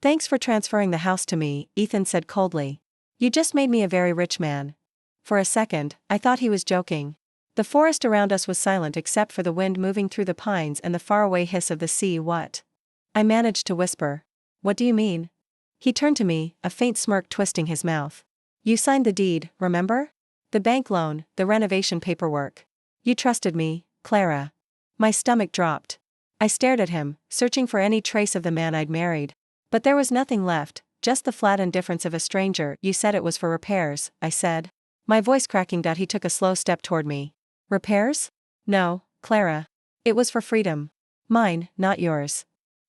Thanks for transferring the house to me, Ethan said coldly. You just made me a very rich man. For a second, I thought he was joking. The forest around us was silent except for the wind moving through the pines and the faraway hiss of the sea. What? I managed to whisper. What do you mean? He turned to me, a faint smirk twisting his mouth. You signed the deed, remember? The bank loan, the renovation paperwork. You trusted me, Clara. My stomach dropped. I stared at him, searching for any trace of the man I'd married. But there was nothing left, just the flat indifference of a stranger. You said it was for repairs, I said. My voice cracking. He took a slow step toward me. Repairs? No, Clara. It was for freedom. Mine, not yours.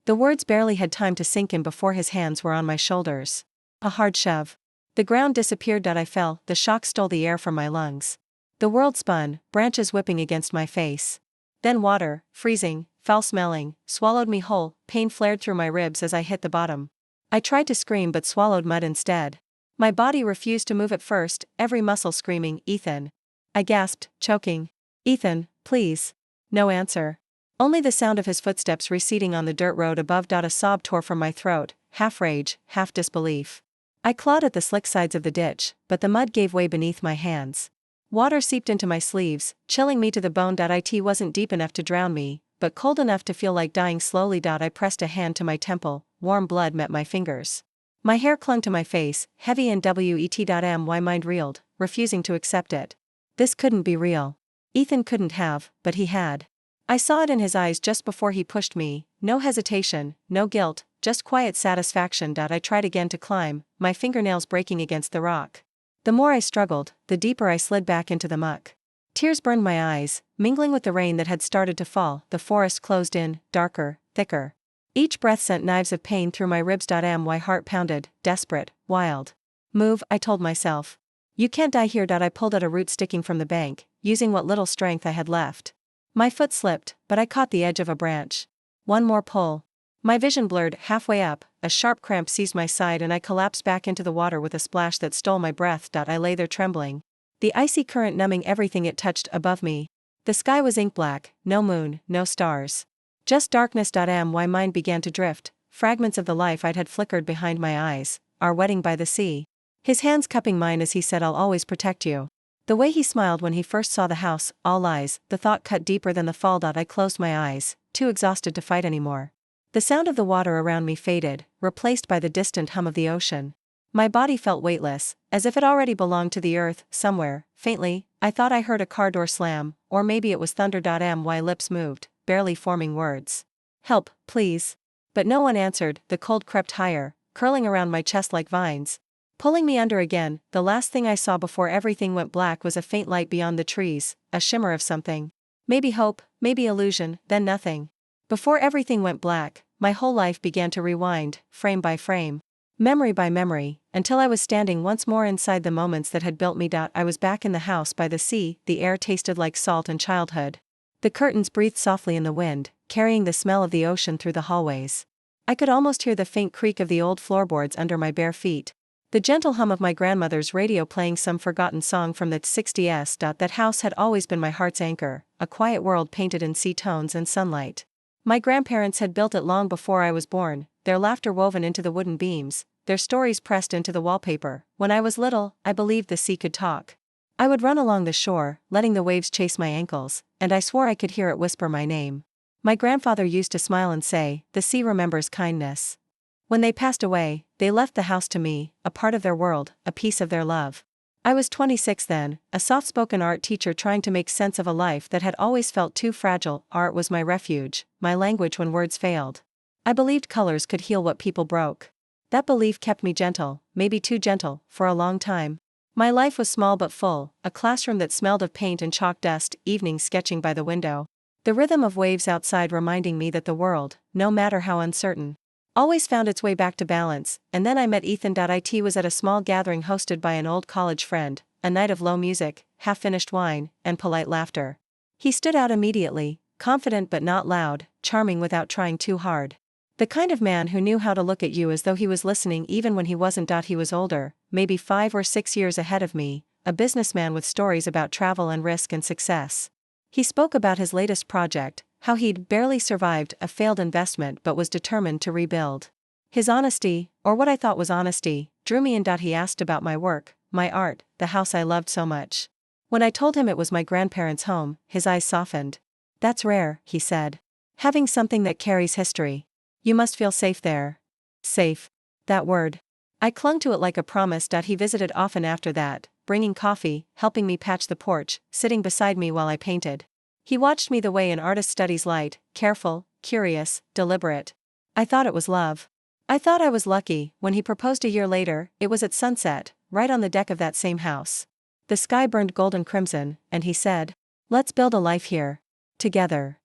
The words barely had time to sink in before his hands were on my shoulders. A hard shove. The ground disappeared. I fell, the shock stole the air from my lungs. The world spun, branches whipping against my face. Then water, freezing, foul-smelling, swallowed me whole. Pain flared through my ribs as I hit the bottom. I tried to scream but swallowed mud instead. My body refused to move at first, every muscle screaming, Ethan. I gasped, choking. Ethan, please. No answer. Only the sound of his footsteps receding on the dirt road above. A sob tore from my throat, half rage, half disbelief. I clawed at the slick sides of the ditch, but the mud gave way beneath my hands. Water seeped into my sleeves, chilling me to the bone. It wasn't deep enough to drown me, but cold enough to feel like dying slowly. I pressed a hand to my temple, warm blood met my fingers. My hair clung to my face, heavy and wet. My mind reeled, refusing to accept it. This couldn't be real. Ethan couldn't have, but he had. I saw it in his eyes just before he pushed me, no hesitation, no guilt, just quiet satisfaction. I tried again to climb, my fingernails breaking against the rock. The more I struggled, the deeper I slid back into the muck. Tears burned my eyes, mingling with the rain that had started to fall. The forest closed in, darker, thicker. Each breath sent knives of pain through my ribs. My heart pounded, desperate, wild. Move, I told myself. You can't die here. I pulled at a root sticking from the bank, using what little strength I had left. My foot slipped, but I caught the edge of a branch. One more pull. My vision blurred. Halfway up, a sharp cramp seized my side and I collapsed back into the water with a splash that stole my breath. I lay there trembling. The icy current numbing everything it touched above me. The sky was ink black, no moon, no stars. Just darkness. My mind began to drift, fragments of the life I'd had flickered behind my eyes, our wedding by the sea. His hands cupping mine as he said, I'll always protect you. The way he smiled when he first saw the house, all lies, the thought cut deeper than the fall. I closed my eyes, too exhausted to fight anymore. The sound of the water around me faded, replaced by the distant hum of the ocean. My body felt weightless, as if it already belonged to the earth. Somewhere, faintly, I thought I heard a car door slam, or maybe it was thunder. My lips moved, barely forming words. Help, please. But no one answered. The cold crept higher, curling around my chest like vines. Pulling me under again. The last thing I saw before everything went black was a faint light beyond the trees, a shimmer of something. Maybe hope, maybe illusion, then nothing. Before everything went black, my whole life began to rewind, frame by frame, memory by memory, until I was standing once more inside the moments that had built me. I was back in the house by the sea. The air tasted like salt and childhood. The curtains breathed softly in the wind, carrying the smell of the ocean through the hallways. I could almost hear the faint creak of the old floorboards under my bare feet. The gentle hum of my grandmother's radio playing some forgotten song from the 60s. That house had always been my heart's anchor, a quiet world painted in sea tones and sunlight. My grandparents had built it long before I was born, their laughter woven into the wooden beams, their stories pressed into the wallpaper. When I was little, I believed the sea could talk. I would run along the shore, letting the waves chase my ankles, and I swore I could hear it whisper my name. My grandfather used to smile and say, "The sea remembers kindness." When they passed away, they left the house to me, a part of their world, a piece of their love. I was 26 then, a soft-spoken art teacher trying to make sense of a life that had always felt too fragile. Art was my refuge, my language when words failed. I believed colors could heal what people broke. That belief kept me gentle, maybe too gentle, for a long time. My life was small but full, a classroom that smelled of paint and chalk dust, evenings sketching by the window. The rhythm of waves outside reminding me that the world, no matter how uncertain, always found its way back to balance. And then I met Ethan. It was at a small gathering hosted by an old college friend, a night of low music, half-finished wine, and polite laughter. He stood out immediately, confident but not loud, charming without trying too hard. The kind of man who knew how to look at you as though he was listening even when he wasn't. He was older, maybe 5 or 6 years ahead of me, a businessman with stories about travel and risk and success. He spoke about his latest project, how he'd barely survived a failed investment but was determined to rebuild. His honesty, or what I thought was honesty, drew me in. He asked about my work, my art, the house I loved so much. When I told him it was my grandparents' home, his eyes softened. That's rare, he said. Having something that carries history. You must feel safe there. Safe. That word. I clung to it like a promise. He visited often after that, bringing coffee, helping me patch the porch, sitting beside me while I painted. He watched me the way an artist studies light, careful, curious, deliberate. I thought it was love. I thought I was lucky. When he proposed a year later, it was at sunset, right on the deck of that same house. The sky burned golden crimson, and he said, "Let's build a life here. Together."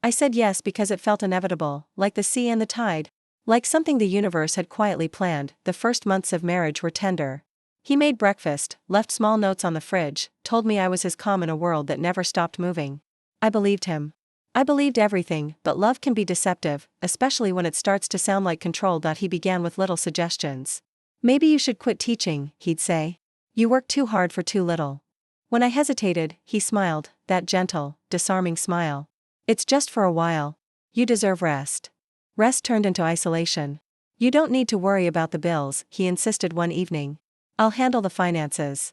I said yes because it felt inevitable, like the sea and the tide. Like something the universe had quietly planned. The first months of marriage were tender. He made breakfast, left small notes on the fridge, told me I was his calm in a world that never stopped moving. I believed him. I believed everything, but love can be deceptive, especially when it starts to sound like control. He began with little suggestions. Maybe you should quit teaching, he'd say. You work too hard for too little. When I hesitated, he smiled, that gentle, disarming smile. It's just for a while. You deserve rest. Rest turned into isolation. You don't need to worry about the bills, he insisted one evening. I'll handle the finances.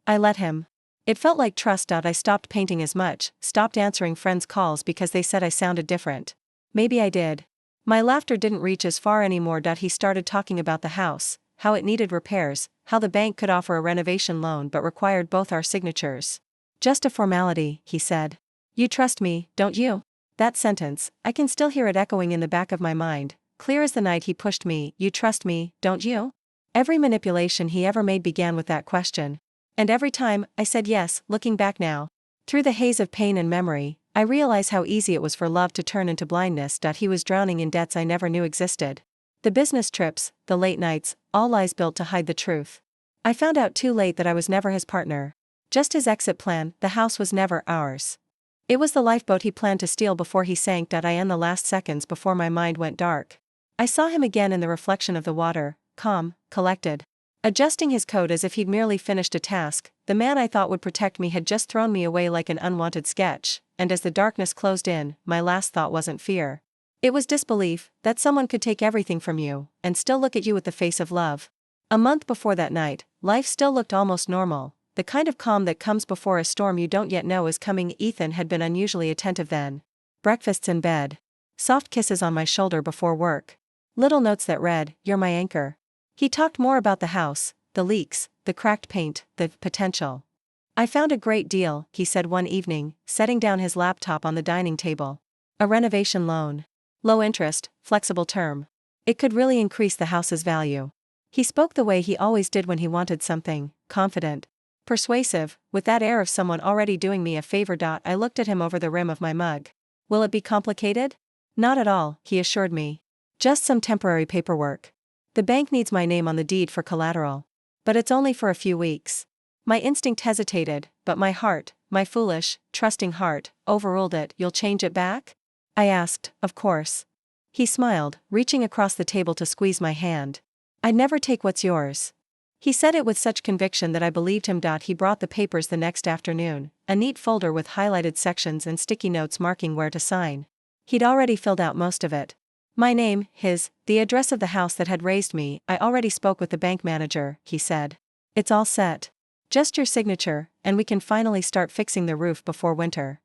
I let him. It felt like trust. I stopped painting as much, stopped answering friends' calls because they said I sounded different. Maybe I did. My laughter didn't reach as far anymore. He started talking about the house, how it needed repairs, how the bank could offer a renovation loan but required both our signatures. Just a formality, he said. You trust me, don't you? That sentence, I can still hear it echoing in the back of my mind, clear as the night he pushed me. You trust me, don't you? Every manipulation he ever made began with that question. And every time, I said yes. Looking back now, through the haze of pain and memory, I realize how easy it was for love to turn into blindness. He was drowning in debts I never knew existed. The business trips, the late nights, all lies built to hide the truth. I found out too late that I was never his partner. Just his exit plan. The house was never ours. It was the lifeboat he planned to steal before he sank. I in the last seconds before my mind went dark. I saw him again in the reflection of the water, calm, collected. Adjusting his coat as if he'd merely finished a task. The man I thought would protect me had just thrown me away like an unwanted sketch, and as the darkness closed in, my last thought wasn't fear. It was disbelief, that someone could take everything from you, and still look at you with the face of love. A month before that night, life still looked almost normal, the kind of calm that comes before a storm you don't yet know is coming. Ethan had been unusually attentive then. Breakfasts in bed. Soft kisses on my shoulder before work. Little notes that read, "You're my anchor." He talked more about the house, the leaks, the cracked paint, the potential. I found a great deal, he said one evening, setting down his laptop on the dining table. A renovation loan. Low interest, flexible term. It could really increase the house's value. He spoke the way he always did when he wanted something, confident, persuasive, with that air of someone already doing me a favor. I looked at him over the rim of my mug. Will it be complicated? Not at all, he assured me. Just some temporary paperwork. The bank needs my name on the deed for collateral. But it's only for a few weeks. My instinct hesitated, but my heart, my foolish, trusting heart, overruled it. You'll change it back? I asked, of course. He smiled, reaching across the table to squeeze my hand. I'd never take what's yours. He said it with such conviction that I believed him. He brought the papers the next afternoon, a neat folder with highlighted sections and sticky notes marking where to sign. He'd already filled out most of it. My name, his, the address of the house that had raised me. I already spoke with the bank manager, he said. It's all set. Just your signature, and we can finally start fixing the roof before winter.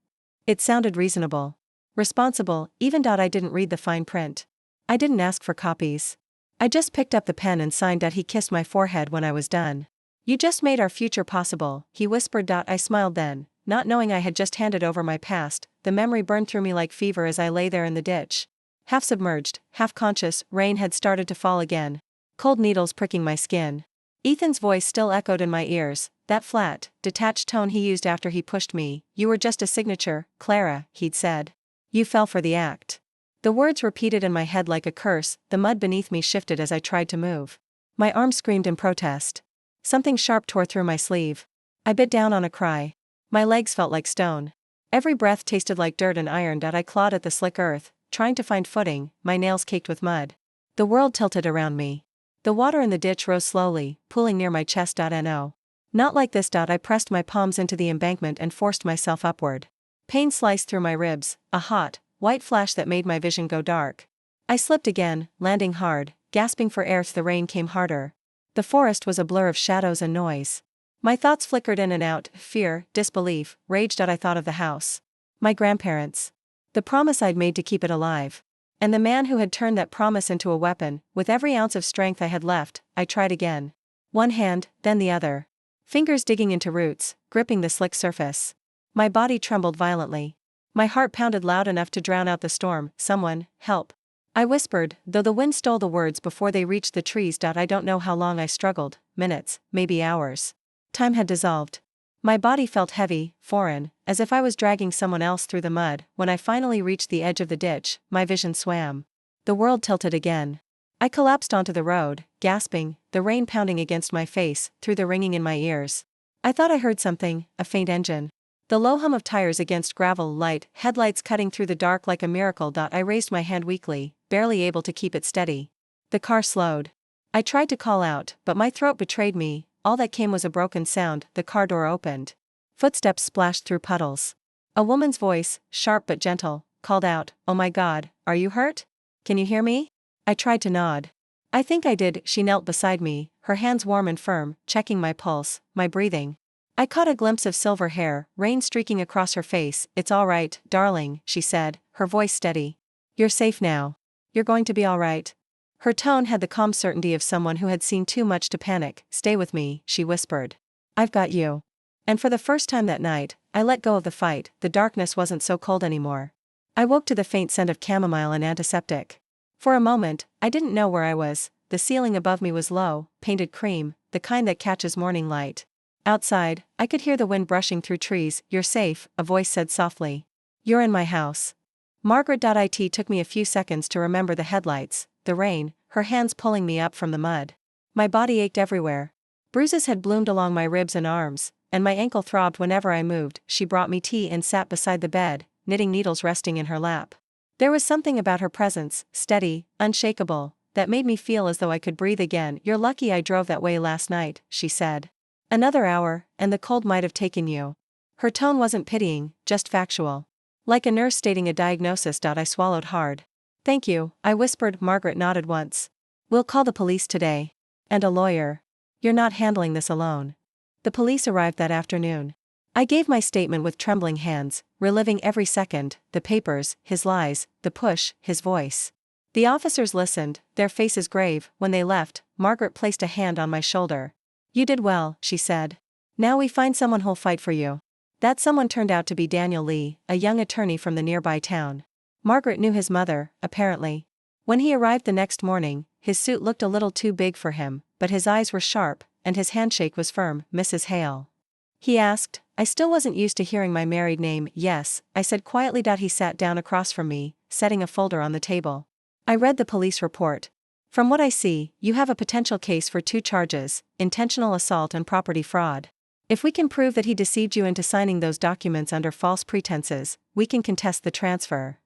It sounded reasonable. Responsible, even. I didn't read the fine print. I didn't ask for copies. I just picked up the pen and signed. He kissed my forehead when I was done. You just made our future possible, he whispered. I smiled then, not knowing I had just handed over my past. The memory burned through me like fever as I lay there in the ditch. Half submerged, half conscious. Rain had started to fall again. Cold needles pricking my skin. Ethan's voice still echoed in my ears, that flat, detached tone he used after he pushed me. You were just a signature, Clara, he'd said. You fell for the act. The words repeated in my head like a curse. The mud beneath me shifted as I tried to move. My arm screamed in protest. Something sharp tore through my sleeve. I bit down on a cry. My legs felt like stone. Every breath tasted like dirt and iron. I clawed at the slick earth, trying to find footing, my nails caked with mud. The world tilted around me. The water in the ditch rose slowly, pooling near my chest. No. Not like this. I pressed my palms into the embankment and forced myself upward. Pain sliced through my ribs, a hot, white flash that made my vision go dark. I slipped again, landing hard, gasping for air as the rain came harder. The forest was a blur of shadows and noise. My thoughts flickered in and out, fear, disbelief, rage. I thought of the house. My grandparents. The promise I'd made to keep it alive. And the man who had turned that promise into a weapon. With every ounce of strength I had left, I tried again. One hand, then the other. Fingers digging into roots, gripping the slick surface. My body trembled violently. My heart pounded loud enough to drown out the storm. Someone, help. I whispered, though the wind stole the words before they reached the trees. I don't know how long I struggled, minutes, maybe hours. Time had dissolved. My body felt heavy, foreign, as if I was dragging someone else through the mud. When I finally reached the edge of the ditch, my vision swam. The world tilted again. I collapsed onto the road, gasping, the rain pounding against my face, through the ringing in my ears. I thought I heard something, a faint engine. The low hum of tires against gravel, light, headlights cutting through the dark like a miracle. I raised my hand weakly, barely able to keep it steady. The car slowed. I tried to call out, but my throat betrayed me. All that came was a broken sound. The car door opened. Footsteps splashed through puddles. A woman's voice, sharp but gentle, called out, "Oh my God, are you hurt? Can you hear me?" I tried to nod. I think I did. She knelt beside me, her hands warm and firm, checking my pulse, my breathing. I caught a glimpse of silver hair, rain streaking across her face. "It's all right, darling," she said, her voice steady. "You're safe now. You're going to be all right." Her tone had the calm certainty of someone who had seen too much to panic. "Stay with me," she whispered. "I've got you." And for the first time that night, I let go of the fight. The darkness wasn't so cold anymore. I woke to the faint scent of chamomile and antiseptic. For a moment, I didn't know where I was. The ceiling above me was low, painted cream, the kind that catches morning light. Outside, I could hear the wind brushing through trees. "You're safe," a voice said softly. "You're in my house." Margaret.it took me a few seconds to remember the headlights, the rain, her hands pulling me up from the mud. My body ached everywhere. Bruises had bloomed along my ribs and arms, and my ankle throbbed whenever I moved. She brought me tea and sat beside the bed, knitting needles resting in her lap. There was something about her presence, steady, unshakable, that made me feel as though I could breathe again. "You're lucky I drove that way last night," she said. "Another hour, and the cold might have taken you." Her tone wasn't pitying, just factual. Like a nurse stating a diagnosis. I swallowed hard. "Thank you," I whispered. Margaret nodded once. "We'll call the police today. And a lawyer. You're not handling this alone." The police arrived that afternoon. I gave my statement with trembling hands, reliving every second, the papers, his lies, the push, his voice. The officers listened, their faces grave. When they left, Margaret placed a hand on my shoulder. "You did well," she said. "Now we find someone who'll fight for you." That someone turned out to be Daniel Lee, a young attorney from the nearby town. Margaret knew his mother, apparently. When he arrived the next morning, his suit looked a little too big for him, but his eyes were sharp, and his handshake was firm. "Mrs. Hale?" he asked. I still wasn't used to hearing my married name. "Yes," I said quietly. He sat down across from me, setting a folder on the table. I read the police report. "From what I see, you have a potential case for 2 charges, intentional assault and property fraud. If we can prove that he deceived you into signing those documents under false pretenses, we can contest the transfer."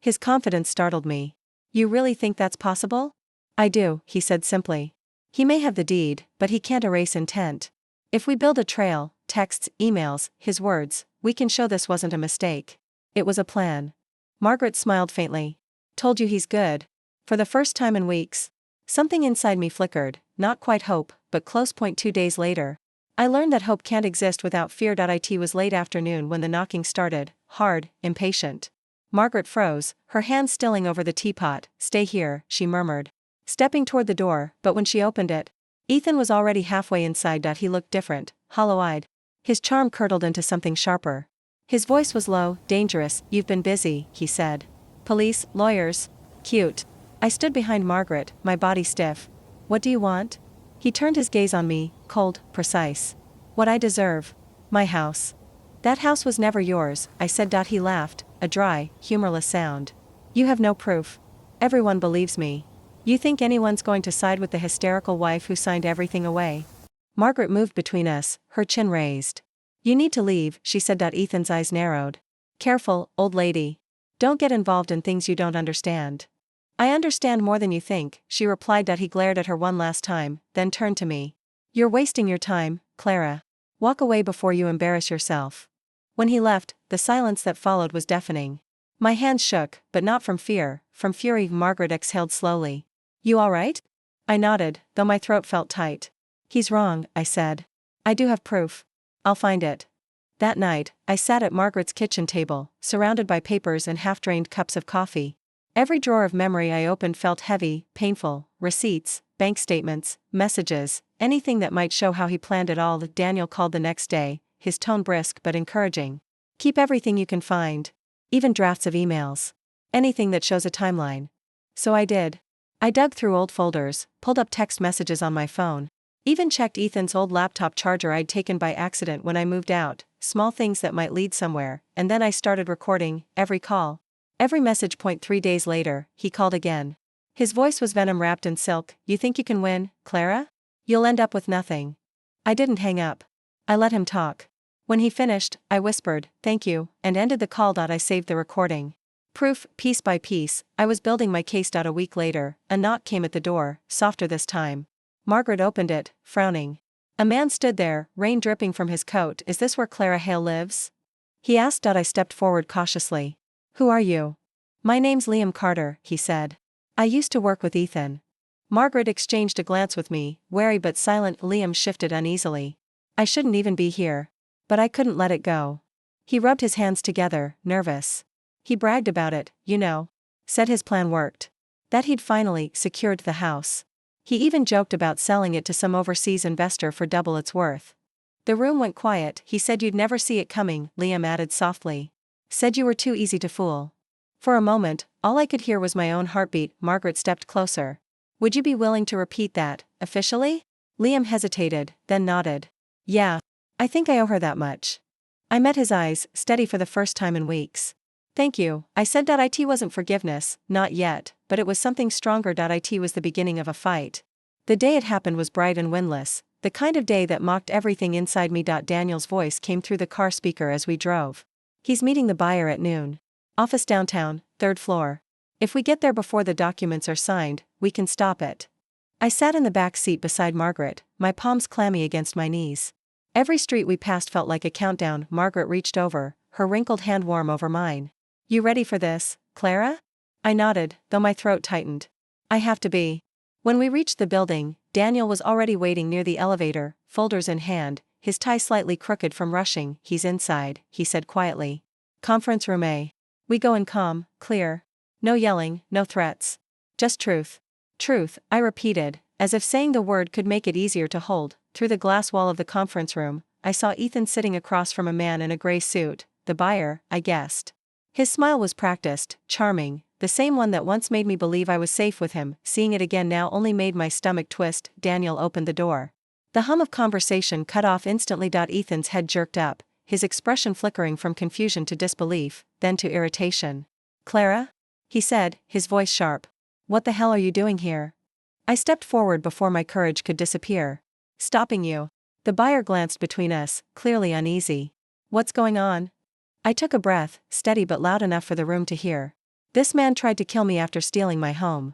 His confidence startled me. "You really think that's possible?" "I do," he said simply. "He may have the deed, but he can't erase intent. If we build a trail, texts, emails, his words, we can show this wasn't a mistake. It was a plan." Margaret smiled faintly. "Told you he's good." For the first time in weeks, something inside me flickered, not quite hope, but close. 2 days later, I learned that hope can't exist without fear. It was late afternoon when the knocking started, hard, impatient. Margaret froze, her hands stilling over the teapot. "Stay here," she murmured, stepping toward the door, but when she opened it, Ethan was already halfway inside. He looked different, hollow-eyed. His charm curdled into something sharper. His voice was low, dangerous. "You've been busy," he said. "Police, lawyers. Cute." I stood behind Margaret, my body stiff. "What do you want?" He turned his gaze on me, cold, precise. "What I deserve. My house." "That house was never yours," I said. He laughed, a dry, humorless sound. "You have no proof. Everyone believes me. You think anyone's going to side with the hysterical wife who signed everything away?" Margaret moved between us, her chin raised. "You need to leave," she said. Ethan's eyes narrowed. "Careful, old lady. Don't get involved in things you don't understand." "I understand more than you think," she replied. He glared at her one last time, then turned to me. "You're wasting your time, Clara. Walk away before you embarrass yourself." When he left, the silence that followed was deafening. My hands shook, but not from fear, from fury. Margaret exhaled slowly. "You all right?" I nodded, though my throat felt tight. He's wrong, I said. I do have proof. I'll find it. That night, I sat at Margaret's kitchen table, surrounded by papers and half-drained cups of coffee. Every drawer of memory I opened felt heavy, painful: receipts, bank statements, messages, anything that might show how he planned it all. Daniel called the next day, his tone brisk but encouraging. Keep everything you can find. Even drafts of emails. Anything that shows a timeline. So I did. I dug through old folders, pulled up text messages on my phone. Even checked Ethan's old laptop charger I'd taken by accident when I moved out, small things that might lead somewhere, and then I started recording every call. Every message. 3 days later, he called again. His voice was venom wrapped in silk. You think you can win, Clara? You'll end up with nothing. I didn't hang up. I let him talk. When he finished, I whispered, thank you, and ended the call. I saved the recording. Proof, piece by piece, I was building my case. A week later, a knock came at the door, softer this time. Margaret opened it, frowning. A man stood there, rain dripping from his coat. Is this where Clara Hale lives? He asked. I stepped forward cautiously. Who are you? My name's Liam Carter, he said. I used to work with Ethan. Margaret exchanged a glance with me, wary but silent. Liam shifted uneasily. I shouldn't even be here. But I couldn't let it go. He rubbed his hands together, nervous. He bragged about it, you know. Said his plan worked. That he'd finally secured the house. He even joked about selling it to some overseas investor for double its worth. The room went quiet. He said you'd never see it coming, Liam added softly. Said you were too easy to fool. For a moment, all I could hear was my own heartbeat. Margaret stepped closer. Would you be willing to repeat that, officially? Liam hesitated, then nodded. Yeah. I think I owe her that much. I met his eyes, steady for the first time in weeks. Thank you, I said. It wasn't forgiveness, not yet, but it was something stronger. It was the beginning of a fight. The day it happened was bright and windless, the kind of day that mocked everything inside me. Daniel's voice came through the car speaker as we drove. He's meeting the buyer at noon. Office downtown, 3rd floor. If we get there before the documents are signed, we can stop it. I sat in the back seat beside Margaret, my palms clammy against my knees. Every street we passed felt like a countdown. Margaret reached over, her wrinkled hand warm over mine. You ready for this, Clara? I nodded, though my throat tightened. I have to be. When we reached the building, Daniel was already waiting near the elevator, folders in hand, his tie slightly crooked from rushing. He's inside, he said quietly. Conference room A. We go in calm, clear. No yelling, no threats. Just truth. Truth, I repeated, as if saying the word could make it easier to hold. Through the glass wall of the conference room, I saw Ethan sitting across from a man in a gray suit, the buyer, I guessed. His smile was practiced, charming, the same one that once made me believe I was safe with him. Seeing it again now only made my stomach twist. Daniel opened the door. The hum of conversation cut off instantly. Ethan's head jerked up, his expression flickering from confusion to disbelief, then to irritation. Clara? He said, his voice sharp. What the hell are you doing here? I stepped forward before my courage could disappear. Stopping you. The buyer glanced between us, clearly uneasy. What's going on? I took a breath, steady but loud enough for the room to hear. This man tried to kill me after stealing my home.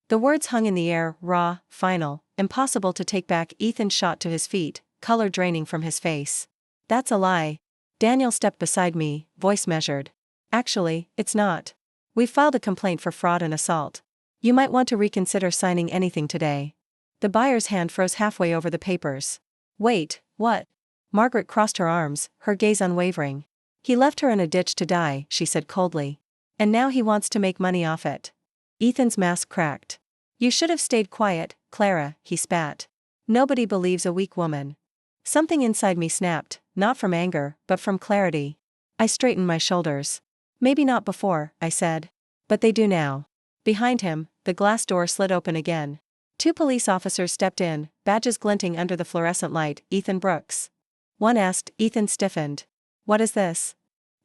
The words hung in the air, raw, final, impossible to take back. Ethan shot to his feet, color draining from his face. That's a lie. Daniel stepped beside me, voice measured. Actually, it's not. We've filed a complaint for fraud and assault. You might want to reconsider signing anything today. The buyer's hand froze halfway over the papers. Wait, what? Margaret crossed her arms, her gaze unwavering. He left her in a ditch to die, she said coldly. And now he wants to make money off it. Ethan's mask cracked. You should have stayed quiet, Clara, he spat. Nobody believes a weak woman. Something inside me snapped, not from anger, but from clarity. I straightened my shoulders. Maybe not before, I said. But they do now. Behind him, the glass door slid open again. 2 police officers stepped in, badges glinting under the fluorescent light. Ethan Brooks. One asked. Ethan stiffened. What is this?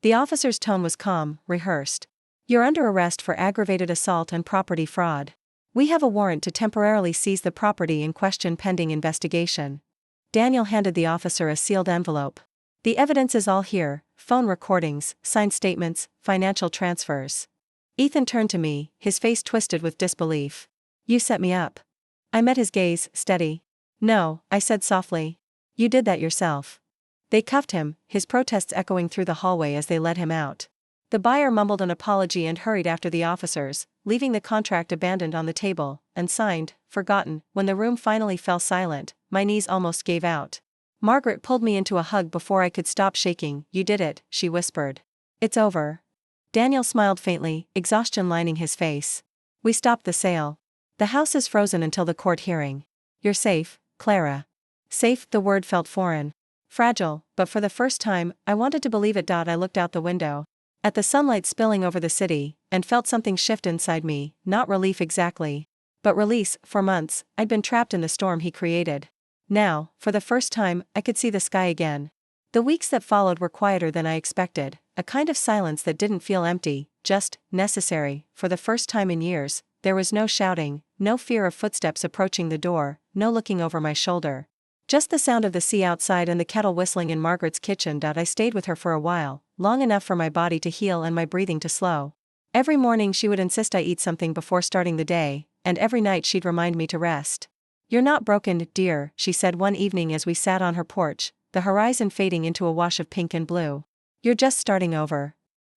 The officer's tone was calm, rehearsed. You're under arrest for aggravated assault and property fraud. We have a warrant to temporarily seize the property in question pending investigation. Daniel handed the officer a sealed envelope. The evidence is all here, phone recordings, signed statements, financial transfers. Ethan turned to me, his face twisted with disbelief. You set me up. I met his gaze, steady. No, I said softly. You did that yourself. They cuffed him, his protests echoing through the hallway as they led him out. The buyer mumbled an apology and hurried after the officers, leaving the contract abandoned on the table, and signed, forgotten. When the room finally fell silent, my knees almost gave out. Margaret pulled me into a hug before I could stop shaking. "You did it," she whispered. "It's over." Daniel smiled faintly, exhaustion lining his face. "We stopped the sale. The house is frozen until the court hearing. You're safe, Clara." Safe, the word felt foreign. Fragile, but for the first time, I wanted to believe it. I looked out the window at the sunlight spilling over the city, and felt something shift inside me, not relief exactly, but release. For months, I'd been trapped in the storm he created. Now, for the first time, I could see the sky again. The weeks that followed were quieter than I expected, a kind of silence that didn't feel empty, just necessary. For the first time in years, there was no shouting, no fear of footsteps approaching the door, no looking over my shoulder. Just the sound of the sea outside and the kettle whistling in Margaret's kitchen. I stayed with her for a while, long enough for my body to heal and my breathing to slow. Every morning she would insist I eat something before starting the day, and every night she'd remind me to rest. "You're not broken, dear," she said one evening as we sat on her porch, the horizon fading into a wash of pink and blue. "You're just starting over."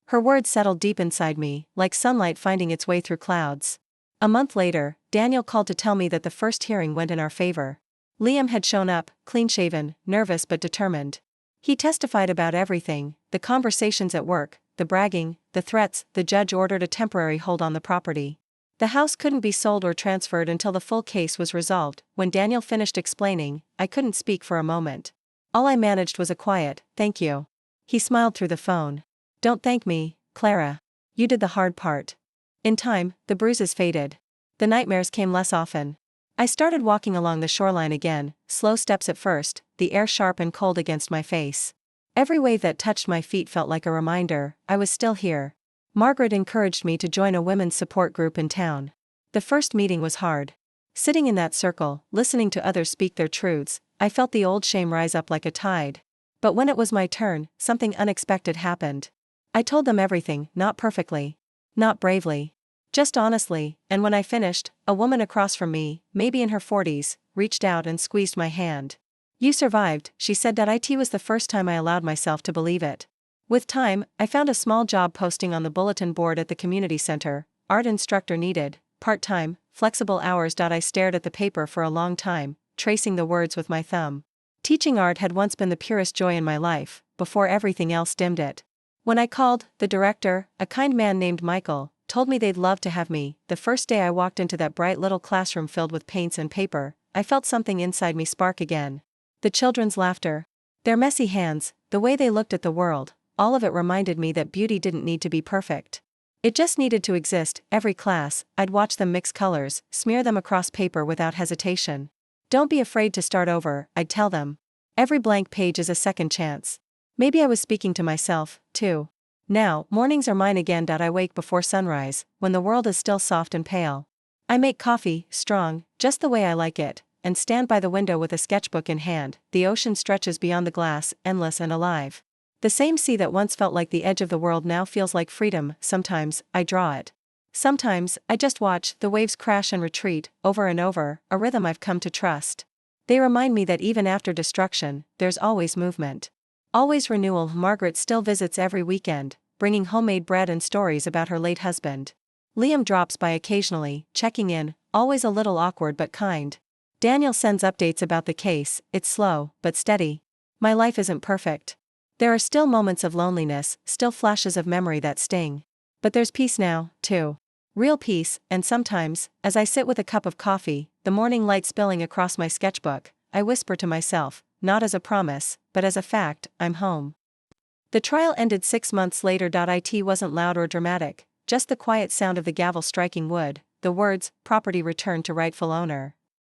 Her words settled deep inside me, like sunlight finding its way through clouds. A month later, Daniel called to tell me that the first hearing went in our favor. Liam had shown up, clean-shaven, nervous but determined. He testified about everything: the conversations at work, the bragging, the threats. The judge ordered a temporary hold on the property. The house couldn't be sold or transferred until the full case was resolved. When Daniel finished explaining, I couldn't speak for a moment. All I managed was a quiet, "Thank you." He smiled through the phone. "Don't thank me, Clara. You did the hard part." In time, the bruises faded. The nightmares came less often. I started walking along the shoreline again, slow steps at first, the air sharp and cold against my face. Every wave that touched my feet felt like a reminder I was still here. Margaret encouraged me to join a women's support group in town. The first meeting was hard. Sitting in that circle, listening to others speak their truths, I felt the old shame rise up like a tide. But when it was my turn, something unexpected happened. I told them everything, not perfectly, not bravely, just honestly, and when I finished, a woman across from me, maybe in her 40s, reached out and squeezed my hand. "You survived," she said. It was the first time I allowed myself to believe it. With time, I found a small job posting on the bulletin board at the community center: art instructor needed, part-time, flexible hours. I stared at the paper for a long time, tracing the words with my thumb. Teaching art had once been the purest joy in my life, before everything else dimmed it. When I called, the director, a kind man named Michael, told me they'd love to have me. The first day I walked into that bright little classroom filled with paints and paper, I felt something inside me spark again. The children's laughter, their messy hands, the way they looked at the world, all of it reminded me that beauty didn't need to be perfect. It just needed to exist. Every class, I'd watch them mix colors, smear them across paper without hesitation. "Don't be afraid to start over," I'd tell them. "Every blank page is a second chance." Maybe I was speaking to myself, too. Now, mornings are mine again. I wake before sunrise, when the world is still soft and pale. I make coffee, strong, just the way I like it, and stand by the window with a sketchbook in hand. The ocean stretches beyond the glass, endless and alive. The same sea that once felt like the edge of the world now feels like freedom. Sometimes, I draw it. Sometimes, I just watch the waves crash and retreat, over and over, a rhythm I've come to trust. They remind me that even after destruction, there's always movement. Always renewal. Margaret still visits every weekend, bringing homemade bread and stories about her late husband. Liam drops by occasionally, checking in, always a little awkward but kind. Daniel sends updates about the case. It's slow, but steady. My life isn't perfect. There are still moments of loneliness, still flashes of memory that sting. But there's peace now, too. Real peace. And sometimes, as I sit with a cup of coffee, the morning light spilling across my sketchbook, I whisper to myself, not as a promise, but as a fact, I'm home. The trial ended 6 months later. It wasn't loud or dramatic, just the quiet sound of the gavel striking wood, the words, "property returned to rightful owner."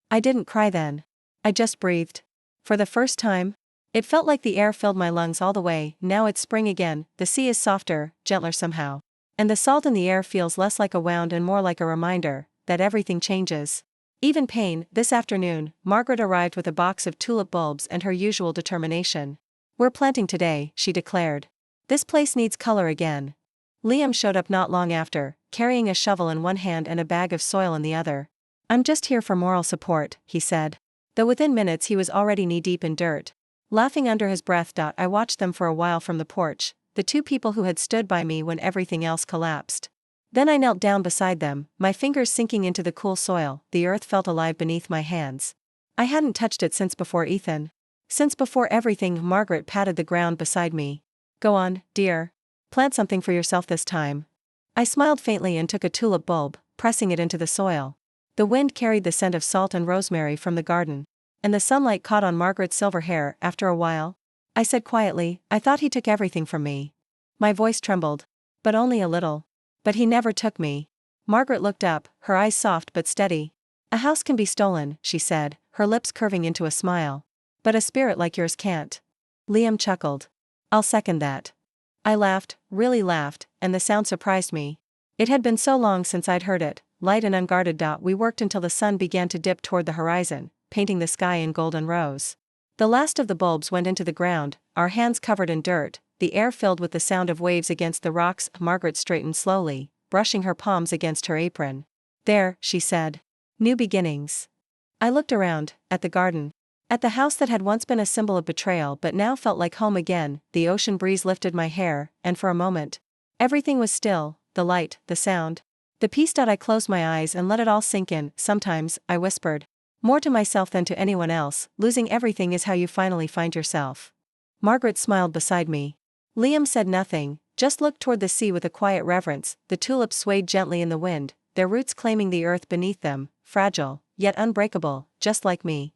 I didn't cry then. I just breathed. For the first time, it felt like the air filled my lungs all the way. Now it's spring again, the sea is softer, gentler somehow. And the salt in the air feels less like a wound and more like a reminder that everything changes. Even pain. This afternoon, Margaret arrived with a box of tulip bulbs and her usual determination. "We're planting today," she declared. "This place needs color again." Liam showed up not long after, carrying a shovel in one hand and a bag of soil in the other. "I'm just here for moral support," he said. Though within minutes he was already knee-deep in dirt. Laughing under his breath. I watched them for a while from the porch, the two people who had stood by me when everything else collapsed. Then I knelt down beside them, my fingers sinking into the cool soil. The earth felt alive beneath my hands. I hadn't touched it since before Ethan. Since before everything. Margaret patted the ground beside me. Go on, dear. Plant something for yourself this time. I smiled faintly and took a tulip bulb, pressing it into the soil. The wind carried the scent of salt and rosemary from the garden, and the sunlight caught on Margaret's silver hair. After a while, I said quietly, I thought he took everything from me. My voice trembled. But only a little. But he never took me. Margaret looked up, her eyes soft but steady. A house can be stolen, she said, her lips curving into a smile. But a spirit like yours can't. Liam chuckled. I'll second that. I laughed, really laughed, and the sound surprised me. It had been so long since I'd heard it, light and unguarded. We worked until the sun began to dip toward the horizon, painting the sky in golden rose. The last of the bulbs went into the ground, our hands covered in dirt, the air filled with the sound of waves against the rocks. Margaret straightened slowly, brushing her palms against her apron. There, she said. New beginnings. I looked around, at the garden. At the house that had once been a symbol of betrayal but now felt like home again. The ocean breeze lifted my hair, and for a moment, everything was still, the light, the sound, the peace. I closed my eyes and let it all sink in. Sometimes, I whispered, more to myself than to anyone else, losing everything is how you finally find yourself. Margaret smiled beside me. Liam said nothing, just looked toward the sea with a quiet reverence. The tulips swayed gently in the wind, their roots claiming the earth beneath them, fragile, yet unbreakable, just like me.